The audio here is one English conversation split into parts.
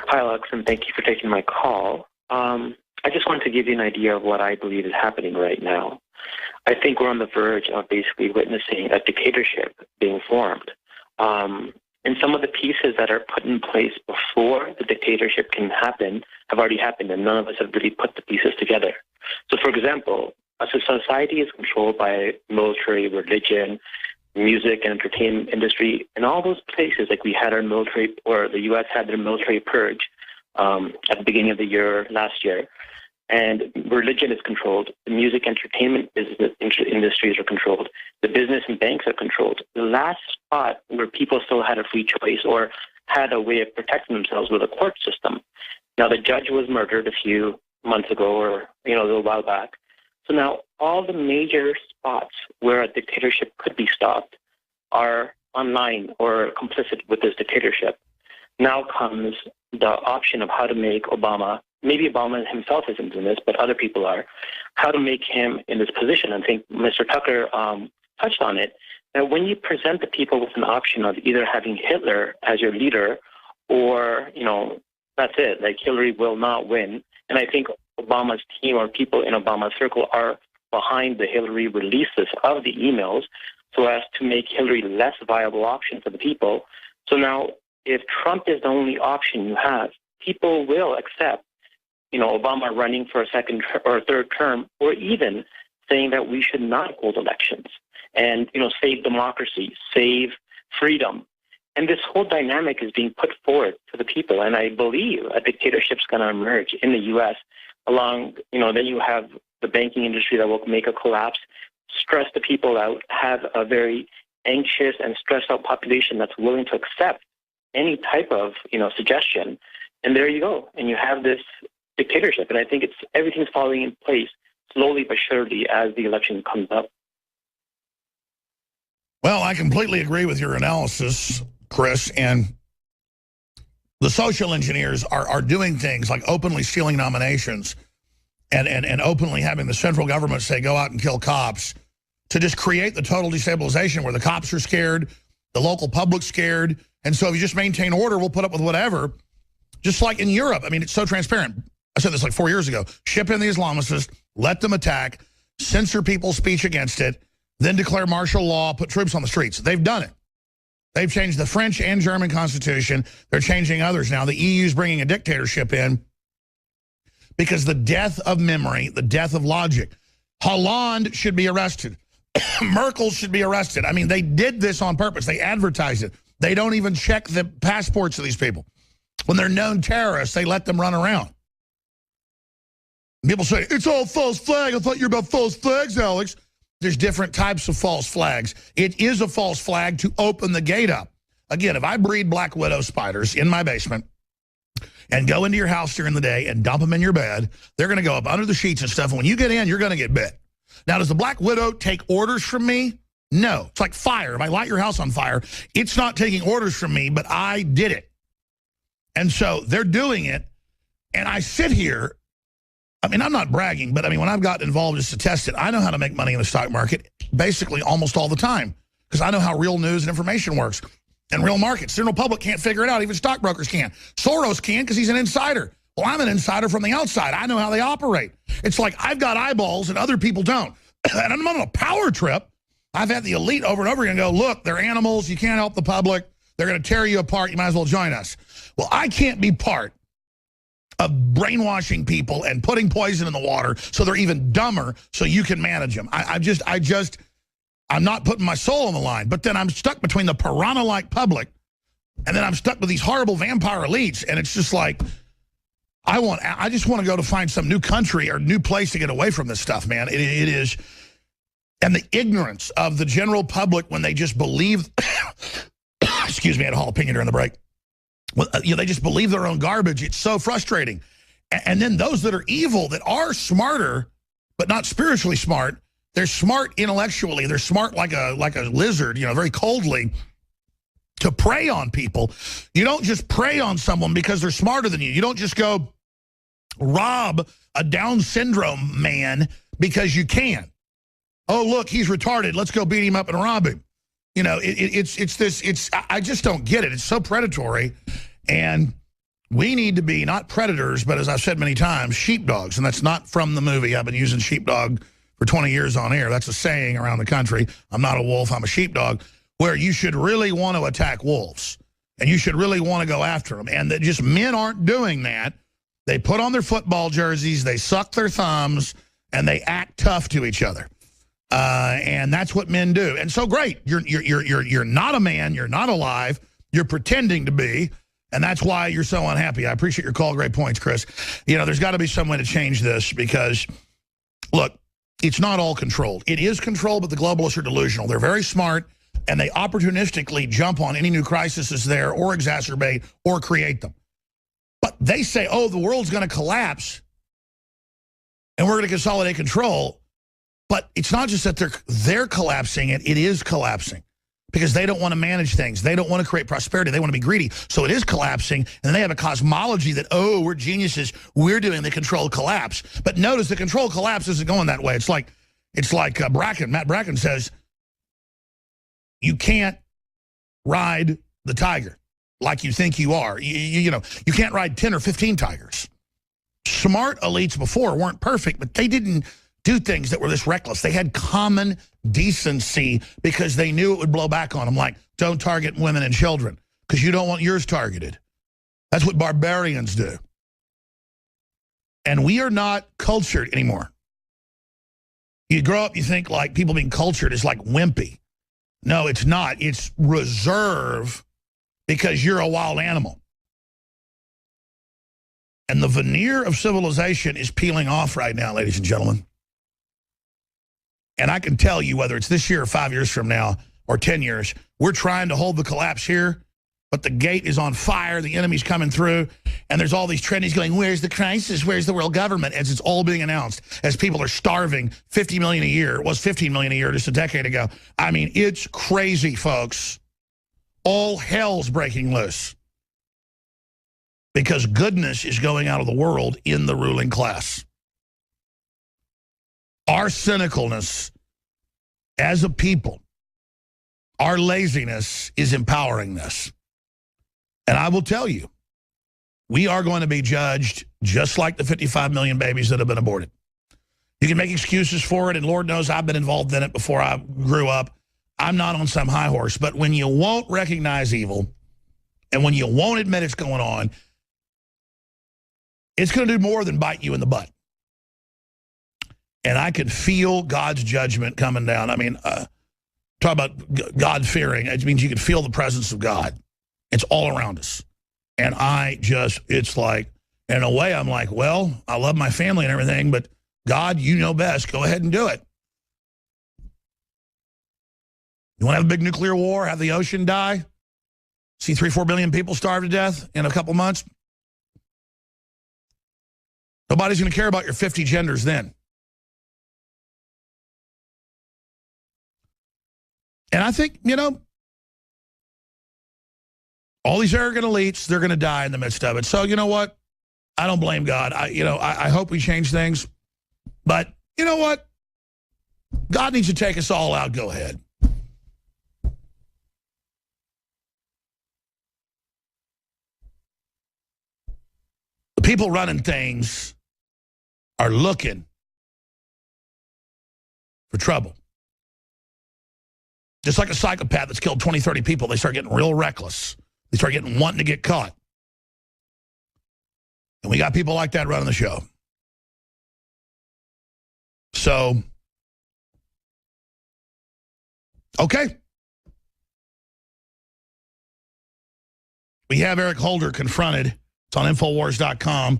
Hi, Alex, and thank you for taking my call. I just wanted to give you an idea of what I believe is happening right now. I think we're on the verge of basically witnessing a dictatorship being formed. And some of the pieces that are put in place before the dictatorship can happen have already happened, and none of us have really put the pieces together. So, for example, as a society is controlled by military, religion, music and entertainment industry, and all those places, like we had our military, or the U.S. had their military purge at the beginning of the year, last year, and religion is controlled, the music entertainment industries are controlled, the business and banks are controlled. The last spot where people still had a free choice or had a way of protecting themselves was the court system. Now, the judge was murdered a few months ago, or a little while back. So now all the major spots where a dictatorship could be stopped are online or complicit with this dictatorship. Now comes the option of how to make Obama, maybe Obama himself isn't in this, but other people are, how to make him in this position. I think Mr. Tucker touched on it. Now, when you present the people with an option of either having Hitler as your leader or, that's it, like Hillary will not win. And I think Obama's team or people in Obama's circle are behind the Hillary releases of the emails so as to make Hillary less viable option for the people. So now, if Trump is the only option you have, people will accept, Obama running for a second or third term, or even saying that we should not hold elections and, save democracy, save freedom. And this whole dynamic is being put forward to the people. And I believe a dictatorship's going to emerge in the U.S. along, then you have the banking industry that will make a collapse, stress the people out, have a very anxious and stressed out population that's willing to accept any type of, suggestion. And there you go. And you have this dictatorship. And I think everything's falling in place slowly but surely as the election comes up. Well, I completely agree with your analysis, Chris, and the social engineers are doing things like openly stealing nominations and openly having the central government say, go out and kill cops, to just create the total destabilization where the cops are scared, the local public's scared, and so if you just maintain order, we'll put up with whatever. Just like in Europe, I mean, it's so transparent. I said this like 4 years ago. Ship in the Islamists, let them attack, censor people's speech against it, then declare martial law, put troops on the streets. They've done it. They've changed the French and German constitution. They're changing others now. The EU's bringing a dictatorship in because the death of memory, the death of logic. Hollande should be arrested. Merkel should be arrested. I mean, they did this on purpose. They advertised it. They don't even check the passports of these people. When they're known terrorists, they let them run around. People say, it's all false flag. I thought you were about false flags, Alex. There's different types of false flags. It is a false flag to open the gate up. Again, if I breed black widow spiders in my basement and go into your house during the day and dump them in your bed, they're going to go up under the sheets and stuff. And when you get in, you're going to get bit. Now, does the black widow take orders from me? No. It's like fire. If I light your house on fire, it's not taking orders from me, but I did it. And so they're doing it. And I sit here. I mean, I'm not bragging, but I mean, when I've gotten involved just to test it, I know how to make money in the stock market basically almost all the time because I know how real news and information works and real markets. The general public can't figure it out. Even stockbrokers can. Soros can because he's an insider. Well, I'm an insider from the outside. I know how they operate. It's like I've got eyeballs and other people don't. And I'm on a power trip. I've had the elite over and over again go, look, they're animals. You can't help the public. They're going to tear you apart. You might as well join us. Well, I can't be part of brainwashing people and putting poison in the water so they're even dumber so you can manage them. I'm not putting my soul on the line, but then I'm stuck between the piranha-like public and then I'm stuck with these horrible vampire elites, and it's just like, I just want to go to find some new country or new place to get away from this stuff, man. It is, and the ignorance of the general public when they just believe, excuse me, I had a jalapeno during the break. Well, they just believe their own garbage. It's so frustrating. And then those that are evil, that are smarter, but not spiritually smart, they're smart intellectually. They're smart like a lizard, very coldly, to prey on people. You don't just prey on someone because they're smarter than you. You don't just go rob a Down syndrome man because you can. Oh, look, he's retarded. Let's go beat him up and rob him. I just don't get it. It's so predatory. And We need to be not predators, but as I've said many times, sheepdogs. And that's not from the movie. I've been using sheepdog for 20 years on air. That's a saying around the country. I'm not a wolf, I'm a sheepdog, where you should really want to attack wolves. And you should really want to go after them. And that just men aren't doing that. They put on their football jerseys, they suck their thumbs, and they act tough to each other. And that's what men do. And so great, you're not a man, you're not alive, you're pretending to be. And that's why you're so unhappy. I appreciate your call. Great points, Chris. You know, there's got to be some way to change this because, look, it's not all controlled. It is controlled, but the globalists are delusional. They're very smart, and they opportunistically jump on any new crises there or exacerbate or create them. But they say, oh, the world's going to collapse, and we're going to consolidate control. But it's not just that they're collapsing it. It is collapsing. Because they don't want to manage things. They don't want to create prosperity. They want to be greedy. So it is collapsing, and they have a cosmology that, oh, we're geniuses. We're doing the controlled collapse. But notice the controlled collapse isn't going that way. It's like Bracken. Matt Bracken says, you can't ride the tiger like you think you are. You know, you can't ride 10 or 15 tigers. Smart elites before weren't perfect, but they didn't do things that were this reckless. They had common decency because they knew it would blow back on them, like don't target women and children because you don't want yours targeted. That's what barbarians do. And we are not cultured anymore. You grow up, you think like people being cultured is like wimpy. No, it's not. It's reserve because you're a wild animal. And the veneer of civilization is peeling off right now, ladies and gentlemen. And I can tell you, whether it's this year or 5 years from now or 10 years, we're trying to hold the collapse here, but the gate is on fire, the enemy's coming through, and there's all these trendies going, where's the crisis, where's the world government, as it's all being announced, as people are starving 50 million a year. It was 15 million a year just a decade ago. I mean, it's crazy, folks. All hell's breaking loose because goodness is going out of the world in the ruling class. Our cynicalness as a people, our laziness is empowering this. And I will tell you, we are going to be judged just like the 55 million babies that have been aborted. You can make excuses for it, and Lord knows I've been involved in it before I grew up. I'm not on some high horse, but when you won't recognize evil and when you won't admit it's going on, it's going to do more than bite you in the butt. And I can feel God's judgment coming down. I mean, talk about God-fearing. It means you can feel the presence of God. It's all around us. And it's like, in a way, I'm like, well, I love my family and everything, but God, you know best. Go ahead and do it. You want to have a big nuclear war, have the ocean die, see 3-4 billion people starve to death in a couple months? Nobody's going to care about your 50 genders then. And I think, you know, all these arrogant elites, they're going to die in the midst of it. So, you know what? I don't blame God. I hope we change things. But you know what? God needs to take us all out. Go ahead. The people running things are looking for trouble. Just like a psychopath that's killed 20, 30 people, they start getting real reckless. They start wanting to get caught. And we got people like that running the show. So, okay. We have Eric Holder confronted. It's on Infowars.com.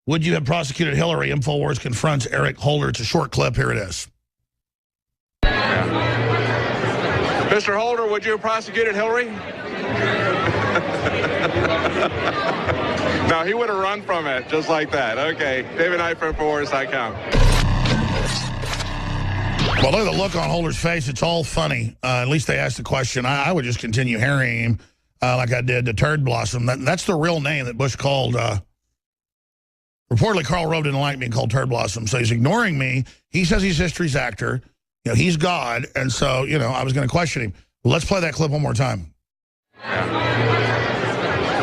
Would you have prosecuted Hillary? Infowars confronts Eric Holder. It's a short clip. Here it is. Mr. Holder, would you have prosecuted Hillary? No, he would have run from it just like that. Okay. David Knight from Infowars.com. Well, look at the look on Holder's face. It's all funny. At least they asked the question. I would just continue harrying him like I did to Turd Blossom. That's the real name that Bush called. Reportedly, Karl Rove didn't like being called Turd Blossom, so he's ignoring me. He says he's history's actor. You know, he's God, and so, you know, I was going to question him. Let's play that clip one more time.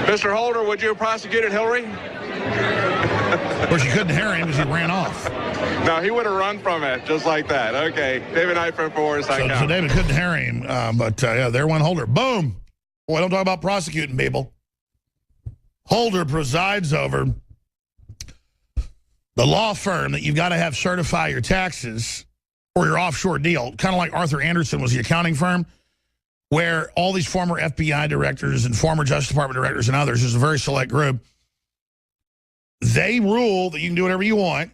Mr. Holder, would you have prosecuted Hillary? Of course, you couldn't hear him because he ran off. No, he would have run from it just like that. Okay, David Knight from Forward. So David couldn't hear him, but yeah, there went Holder. Boom. Boy, don't talk about prosecuting people. Holder presides over the law firm that you've got to have certify your taxes or your offshore deal, kind of like Arthur Anderson was the accounting firm, where all these former FBI directors and former Justice Department directors and others, there's a very select group, they rule that you can do whatever you want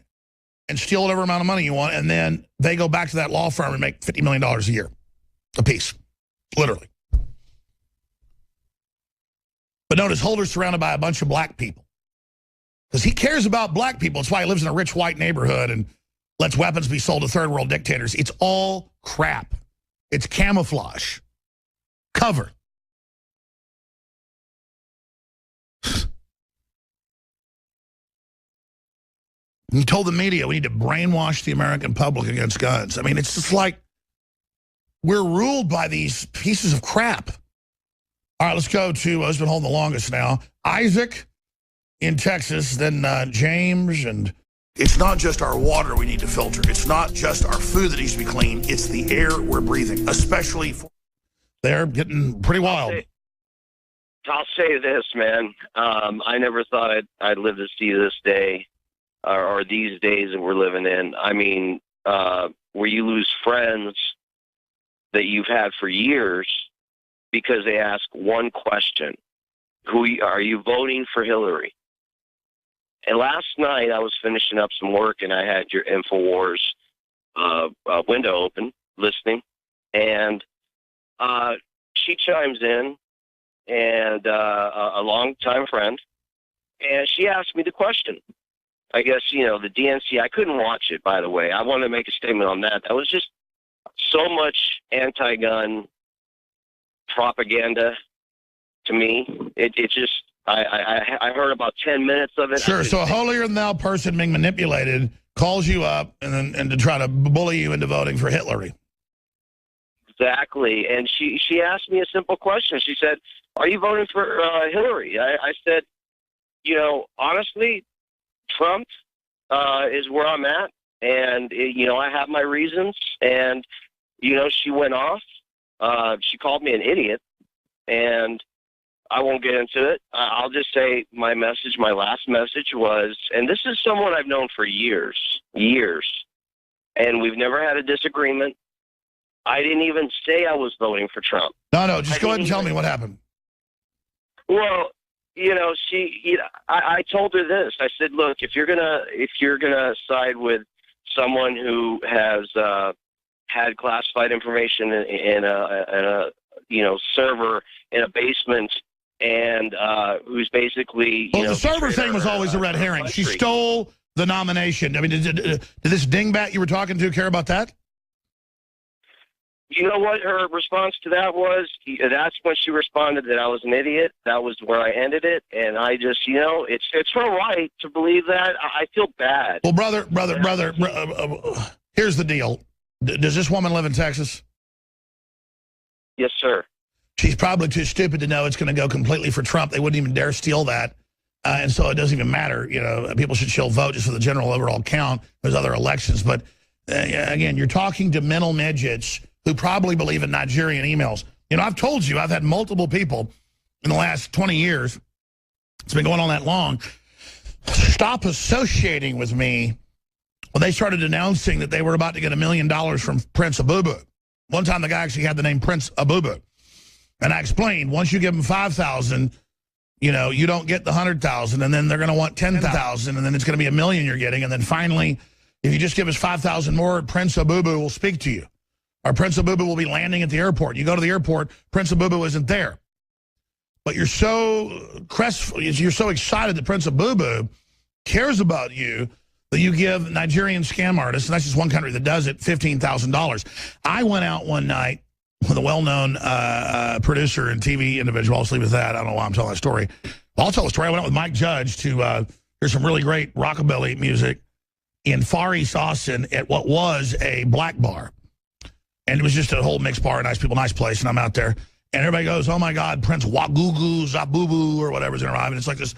and steal whatever amount of money you want, and then they go back to that law firm and make $50 million a year a piece, literally. But notice Holder's surrounded by a bunch of black people because he cares about black people. That's why he lives in a rich white neighborhood and lets weapons be sold to third world dictators. It's all crap. It's camouflage. Cover. He told the media we need to brainwash the American public against guns. I mean, it's just like we're ruled by these pieces of crap. All right, let's go to who's been holding the longest now. Isaac in Texas, then James. And it's not just our water we need to filter. It's not just our food that needs to be clean. It's the air we're breathing, especially for they're getting pretty wild. I'll say this, man. I never thought I'd live to see this day or these days that we're living in. I mean, where you lose friends that you've had for years because they ask one question: are you voting for Hillary? And last night I was finishing up some work and I had your InfoWars window open, listening, and she chimes in, and a longtime friend, and she asked me the question. I guess, you know, the DNC, I couldn't watch it, by the way. I want to make a statement on that. That was just so much anti-gun propaganda to me. It just, I heard about 10 minutes of it. Sure, so a holier-than-thou person being manipulated calls you up and to try to bully you into voting for Hillary. Exactly. And she asked me a simple question. She said, are you voting for Hillary? I said, you know, honestly, Trump is where I'm at. And, you know, I have my reasons. And, you know, she went off. She called me an idiot. And I won't get into it. I'll just say my last message was, and this is someone I've known for years, and we've never had a disagreement. I didn't even say I was voting for Trump. No, just go ahead and tell me what happened. Well, you know, I told her this. I said, look, if you're gonna side with someone who has had classified information in a you know, server in a basement, and who's basically the server thing was always a red herring. She stole the nomination. I mean, did this dingbat you were talking to care about that? You know what her response to that was? That's when she responded that I was an idiot. That was where I ended it. And I just, you know, it's her right to believe that. I feel bad. Well, brother, here's the deal. Does this woman live in Texas? Yes, sir. She's probably too stupid to know it's going to go completely for Trump. They wouldn't even dare steal that. And so it doesn't even matter. You know, people should still vote just for the general overall count. There's other elections. But again, you're talking to mental midgets who probably believe in Nigerian emails. You know, I've told you, I've had multiple people in the last 20 years, it's been going on that long, stop associating with me when they started announcing that they were about to get $1 million from Prince Abubu. One time the guy actually had the name Prince Abubu. And I explained, once you give them 5,000, you know, you don't get the 100,000, and then they're going to want 10,000, and then it's going to be $1 million you're getting. And then finally, if you just give us 5,000 more, Prince Abubu will speak to you. Or Prince Abubu will be landing at the airport. You go to the airport, Prince Abubu isn't there. But you're so you're so excited that Prince Abubu cares about you that you give Nigerian scam artists, and that's just one country that does it, $15,000. I went out one night with a well-known producer and TV individual. I'll just leave it at that. I don't know why I'm telling that story. I'll tell the story. I went out with Mike Judge to hear some really great rockabilly music in Far East Austin at what was a black bar. And it was just a whole mixed bar, nice people, nice place, and I'm out there. And everybody goes, oh, my God, Prince Wagugu Zabubu or whatever's going to arrive. And it's like this